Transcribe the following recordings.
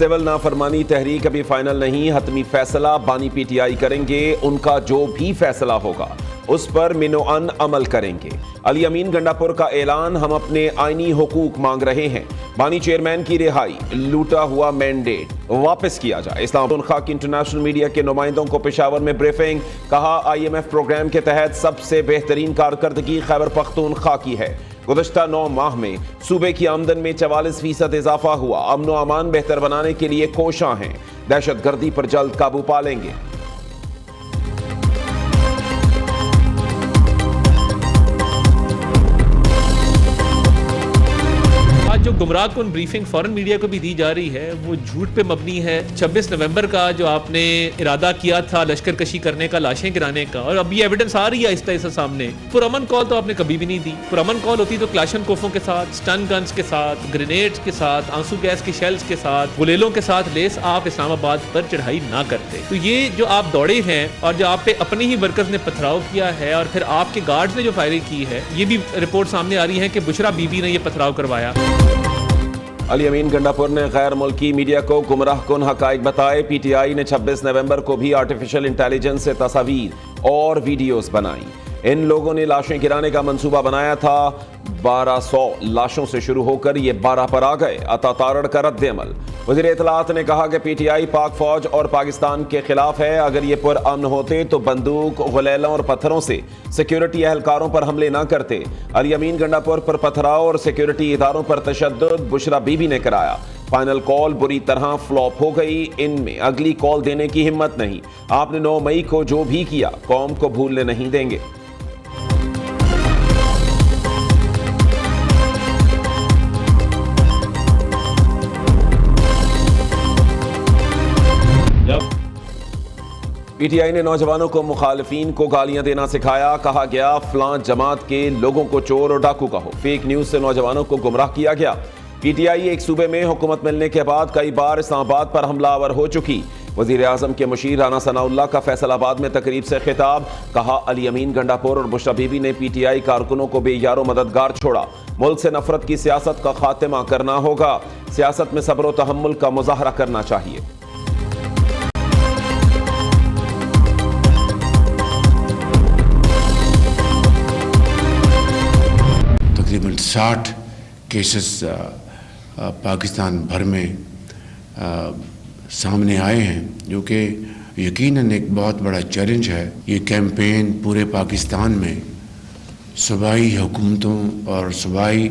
Civil नाफरमानी तहरीक अभी final नहीं, हतमी फैसला बानी पीटीआई करेंगे, उनका जो भी फैसला होगा उस पर मिनोअन अमल करेंगे। अली अमीन गंडापुर का ऐलान, हम अपने आईनी हुकूक मांग रहे हैं, बानी चेयरमैन की रिहाई, लूटा हुआ मैंडेट वापस किया जाए। इस्लामाबाद खाक इंटरनेशनल मीडिया के नुमाइंदों को पेशावर में ब्रीफिंग, कहा IMF प्रोग्राम के तहत सबसे बेहतरीन कारकर्दगी खैबर पख्तूनख्वा की है। गुज़श्ता 9 माह में सूबे की आमदन में 44% इजाफा हुआ, अमन व अमान बेहतर बनाने के लिए कोशां हैं, दहशत गर्दी पर जल्द काबू पा लेंगे। जो गुमराह कुन ब्रीफिंग फॉरेन मीडिया को भी दी जा रही है वो झूठ पे मबनी है। 26 नवंबर का जो आपने इरादा किया था लश्कर कशी करने का, लाशें गिराने का, और अभी एविडेंस आ रही है आहिस्ता आहिस्ता सामने। पुरअमन कॉल तो आपने कभी भी नहीं दी। पुरअमन कॉल होती तो क्लाशन कोफों के साथ, स्टन गन्स के साथ, ग्रेनेड्स के साथ, आंसू गैस के शेल्स के साथ, गुलेलों के साथ लेस आप इस्लामाबाद पर चढ़ाई ना करते। तो ये जो आप दौड़े हैं और जो आप पे अपने ही वर्कर्स ने पथराव किया है और फिर आपके गार्ड्स ने जो फायरिंग की है, ये भी रिपोर्ट सामने आ रही है कि बुशरा बीबी ने ये पथराव करवाया। अली अमीन गंडापुर ने गैर मुल्की मीडिया को गुमराह कुन हकाइक बताए। पीटीआई ने 26 नवंबर को भी आर्टिफिशियल इंटेलिजेंस से तस्वीर और वीडियोस बनाई। इन लोगों ने लाशें गिराने का मंसूबा बनाया था। 1200 लाशों से शुरू होकर ये 12 पर आ गए। अता तारड़ का रद्द अमल, वज़ीर इत्तलात ने कहा कि पीटीआई पाक फौज और पाकिस्तान के खिलाफ है। अगर ये पुरअमन होते तो बंदूक, गुलेलों और पत्थरों से सिक्योरिटी एहलकारों पर हमले ना करते। अली अमीन गंडापुर पर पथराव और सिक्योरिटी इदारों पर तशद्दुद बुशरा बीबी ने कराया। फाइनल कॉल बुरी तरह फ्लॉप हो गई, इनमें अगली कॉल देने की हिम्मत नहीं। आपने 9 मई को जो भी किया कौम को भूलने नहीं देंगे। पीटीआई ने नौजवानों को मुखालिफिन को गालियां देना सिखाया। कहा गया फलां जमात के लोगों को चोर और डाकू कहो। फेक न्यूज से नौजवानों को गुमराह किया गया। पीटीआई एक सूबे में हुकूमत मिलने के बाद कई बार इस्लामाबाद पर हमलावर हो चुकी। वजीर आजम के मुशीर राना सनाउल्लाह का फैसलाबाद में तकरीब से खिताब। कहा अली अमीन गंडापुर और बुशरा बीबी ने पीटीआई कारकुनों को बेयारो मददगार छोड़ा। मुल्क से नफरत की सियासत का खात्मा करना होगा। सियासत में सब्र व तहम्मुल का मुजाहरा करना चाहिए। तकरीबन 60 केसेस पाकिस्तान भर में सामने आए हैं, जो कि यकीनन एक बहुत बड़ा चैलेंज है। ये कैंपेन पूरे पाकिस्तान में सूबाई हुकूमतों और सूबाई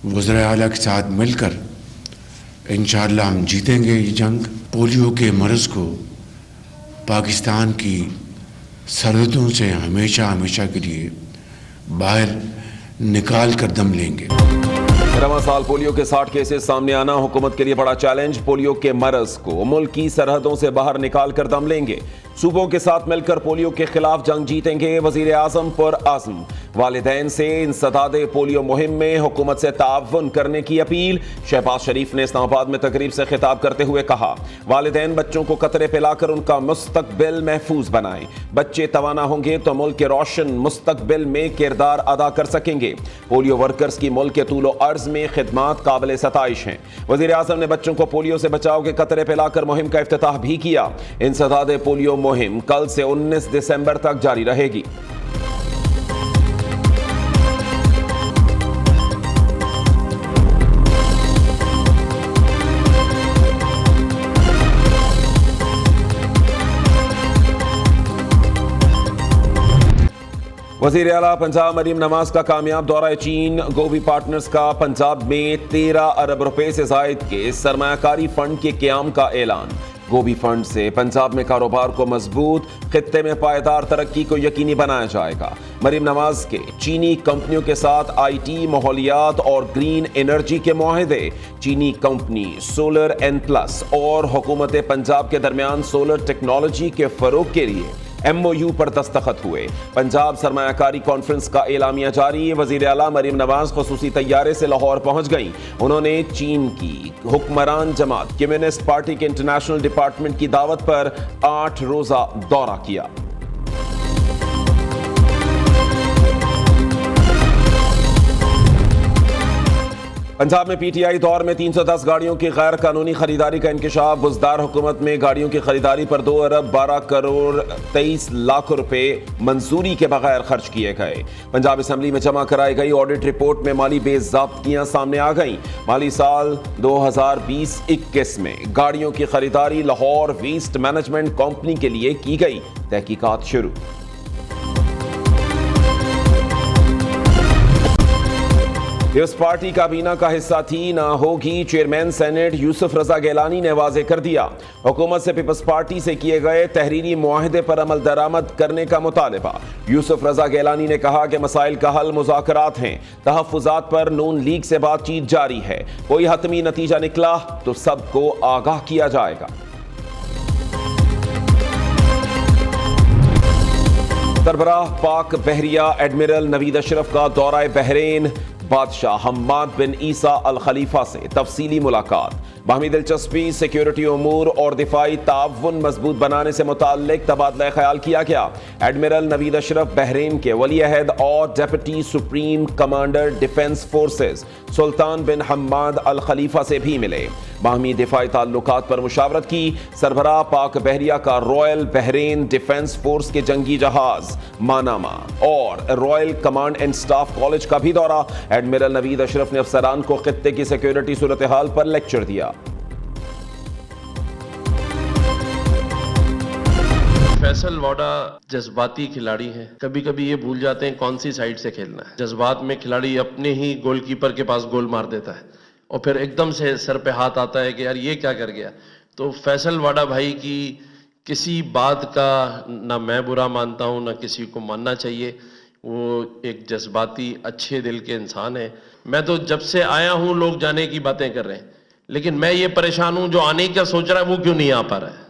वज़ीर आला के साथ मिलकर इंशाअल्लाह हम जीतेंगे ये जंग। पोलियो के मर्ज़ को पाकिस्तान की सरहदों से हमेशा हमेशा के लिए बाहर निकाल कर दम लेंगे। रवां साल पोलियो के 60 केसेस सामने आना हुकूमत के लिए बड़ा चैलेंज। पोलियो के मर्ज को मुल्क की सरहदों से बाहर निकाल कर दम लेंगे। सूबों के साथ मिलकर पोलियो के खिलाफ जंग जीतेंगे। वजीर आजम पर आज़म। वालिदैन से इंसदादे पोलियो मुहिम में हुकूमत से ताउन करने की अपील। शहबाज शरीफ ने इस्लामाबाद में तकरीब से खिताब करते हुए कहा, वालिदैन बच्चों को कतरे पिलाकर उनका मुस्तकबिल महफूज बनाएं। बच्चे तवाना होंगे तो मुल्क के रोशन मुस्तकबिल में किरदार अदा कर सकेंगे। पोलियो वर्कर्स की मुल्क के तूलो अर्ज में खिदमात काबिल सताइश हैं। वजीर आजम ने बच्चों को पोलियो से बचाव के कतरे पिलाकर मुहिम का इफ्तिताह भी किया। इंसदादे पोलियो मुहिम कल से 19 दिसंबर तक जारी रहेगी। वज़ीर आला पंजाब मरीम नवाज का कामयाब दौरा चीन। गोवी पार्टनर्स का पंजाब में 13 अरब रुपए से जायद के सरमायाकारी फंड के क़याम का ऐलान। गोवी फंड से पंजाब में कारोबार को मजबूत, खित्ते में पायदार तरक्की को यकीनी बनाया जाएगा। मरीम नवाज के चीनी कंपनियों के साथ IT, माहौलियात और ग्रीन एनर्जी के मुआहदे। चीनी कंपनी सोलर एन प्लस और हुकूमत पंजाब के दरमियान सोलर टेक्नोलॉजी के फरोग के लिए MOU पर दस्तखत हुए। पंजाब सरमायाकारी कॉन्फ्रेंस का एलामिया जारी। वज़ीर आला मरीम नवाज खुसूसी तैयारे से लाहौर पहुंच गईं। उन्होंने चीन की हुक्मरान जमात कम्युनिस्ट पार्टी के इंटरनेशनल डिपार्टमेंट की दावत पर 8 रोज़ा दौरा किया। पंजाब में पीटीआई दौर में 310 गाड़ियों की गैर कानूनी खरीदारी का इंकशाफ। बुजदार हुकूमत में गाड़ियों की खरीदारी पर 2 अरब 12 करोड़ 23 लाख रुपए मंजूरी के बगैर खर्च किए गए। पंजाब असेंबली में जमा कराई गई ऑडिट रिपोर्ट में माली बेज़ाब्तियां सामने आ गईं। माली साल 2020-21 में गाड़ियों की खरीदारी लाहौर वेस्ट मैनेजमेंट कंपनी के लिए की गई। तहकीकात शुरू। पीपल्स पार्टी काबीना का हिस्सा थी ना होगी, चेयरमैन सेनेट यूसुफ रजा गैलानी ने वाजे कर दिया। हुकूमत से पीपल्स पार्टी से किए गए तहरीरी मुआहदे पर अमल दरामद करने का मुतालबा। यूसुफ रजा गैलानी ने कहा कि मसाइल का हल मुज़ाकरात हैं। तहफ़्फ़ुज़ात पर नून लीग से बातचीत जारी है। कोई हतमी नतीजा निकला तो सबको आगाह किया जाएगा। सरबराह पाक बहरिया एडमिरल नवीद अशरफ का दौरा बहरीन। बादशाह हम्माद बिन ईसा अल खलीफा से तफसीली मुलाकात। बाहमी दिलचस्पी, सिक्योरिटी उमूर और दिफाई ताउन मजबूत बनाने से मुताल्लिक तबादला ख्याल किया गया। एडमिरल नवीद अशरफ बहरीन के वली अहद और deputy supreme commander defence forces Sultan bin Hammad Al Khalifa से भी मिले। बाहमी दिफाई ताल्लुकात पर मुशावरत की। सरबराह पाक बहरिया का रॉयल बहरीन डिफेंस फोर्स के जंगी जहाज मानामा और royal command and staff college का भी दौरा। एडमिरल नवीद अशरफ ने अफसरान को खित्ते की सिक्योरिटी सूरत हाल पर लेक्चर दिया। फैसल वाडा जज्बाती खिलाड़ी हैं। कभी कभी ये भूल जाते हैं कौन सी साइड से खेलना है। जज्बात में खिलाड़ी अपने ही गोलकीपर के पास गोल मार देता है और फिर एकदम से सर पे हाथ आता है कि यार ये क्या कर गया। तो फैसल वाडा भाई की किसी बात का ना मैं बुरा मानता हूँ ना किसी को मानना चाहिए। वो एक जज्बाती अच्छे दिल के इंसान है। मैं तो जब से आया हूँ लोग जाने की बातें कर रहे हैं, लेकिन मैं ये परेशान हूँ जो आने का सोच रहा है वो क्यों नहीं आ पा रहा है।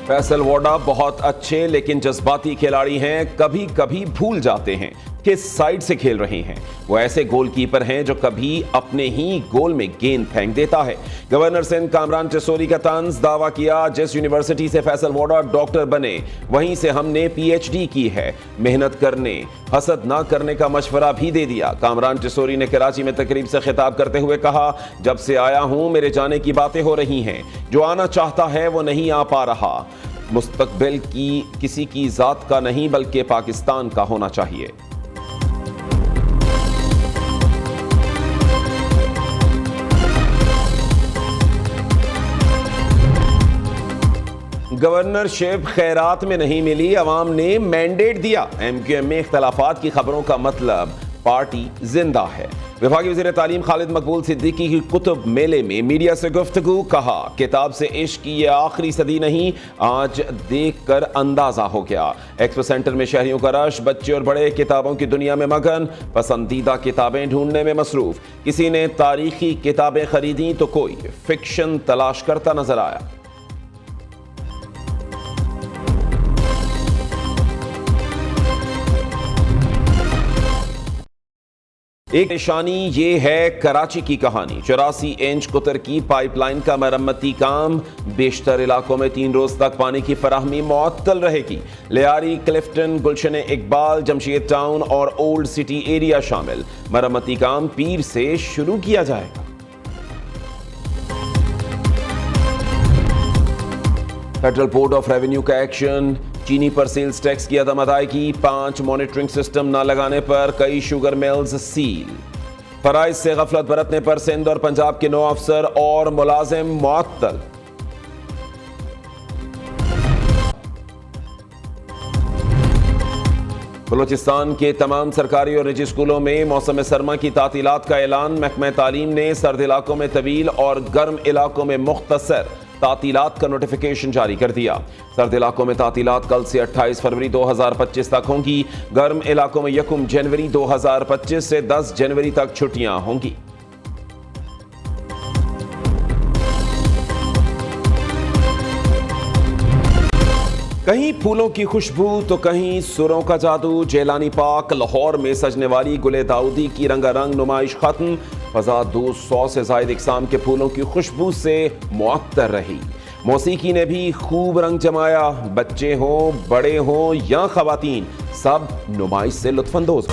फैसल वाडा बहुत अच्छे लेकिन जज्बाती खिलाड़ी हैं। कभी कभी भूल जाते हैं किस साइड से खेल रहे हैं। वो ऐसे गोलकीपर हैं जो कभी अपने ही गोल में गेंद फेंक देता है। गवर्नर सिंध कामरान टिसोरी का तंज। दावा किया जिस यूनिवर्सिटी से फैसल वाडा डॉक्टर बने वहीं से हमने पीएचडी की है। मेहनत करने हसद ना करने का मशवरा भी दे दिया। कामरान टिसोरी ने कराची में तकरीब से खिताब करते हुए कहा, जब से आया हूं मेरे जाने की बातें हो रही हैं। जो आना चाहता है वो नहीं आ पा रहा। मुस्तकबिल की किसी की जात का नहीं बल्कि पाकिस्तान का होना चाहिए। गवर्नरशिप खैरात में नहीं मिली, अवाम ने मैंडेट दिया। एमक्यूएम में इख्तलाफात की खबरों का मतलब पार्टी जिंदा है। विभागीय वज़ीर तालीम खालिद मकबूल सिद्दीकी की कुतुब मेले में मीडिया से गुफ्तगू। कहा, किताब से इश्क की ये आखिरी सदी नहीं, आज देख कर अंदाजा हो गया। एक्सपो सेंटर में शहरियों का रश। बच्चे और बड़े किताबों की दुनिया में मगन, पसंदीदा किताबें ढूंढने में मसरूफ। किसी ने तारीखी किताबें खरीदी तो कोई फिक्शन तलाश करता नजर आया। एक निशानी ये है कराची की कहानी। 84 इंच कुतर की पाइपलाइन का मरम्मती काम। बेशतर इलाकों में 3 रोज तक पानी की फराहमी मुअत्तल रहेगी। लियारी, क्लिफ्टन, गुलशन इकबाल, जमशेद टाउन और ओल्ड सिटी एरिया शामिल। मरम्मती काम पीर से शुरू किया जाएगा। फेडरल बोर्ड ऑफ रेवेन्यू का एक्शन। चीनी पर सेल्स टैक्स की अदम अदायगी। 5 मॉनिटरिंग सिस्टम न लगाने पर कई शुगर मिल्स सील। फराइज से गफलत बरतने पर सिंध और पंजाब के 9 अफसर और मुलाजिम मुअत्तल। बलूचिस्तान के तमाम सरकारी और निजी स्कूलों में मौसम सरमा की तातीलात का ऐलान। महकमा तालीम ने सर्द इलाकों में तवील और गर्म इलाकों में मुख्तसर तातीलात का नोटिफिकेशन जारी कर दिया। सर्द इलाकों में तातीलात कल से 28 फरवरी 2025 तक होंगी। गर्म इलाकों में 1 जनवरी 2025 से 10 जनवरी तक छुट्टियां होंगी। कहीं फूलों की खुशबू तो कहीं सुरों का जादू। जेलानी पार्क लाहौर में सजने वाली गुले दाऊदी की रंगारंग नुमाइश खत्म। फजा 200 से ज्यादा इकसाम के फूलों की खुशबू से मुअत्तर रही। मौसीकी ने भी खूब रंग जमाया। बच्चे हों, बड़े हों या खवातीन, सब नुमाइश से लुत्फानंदोज।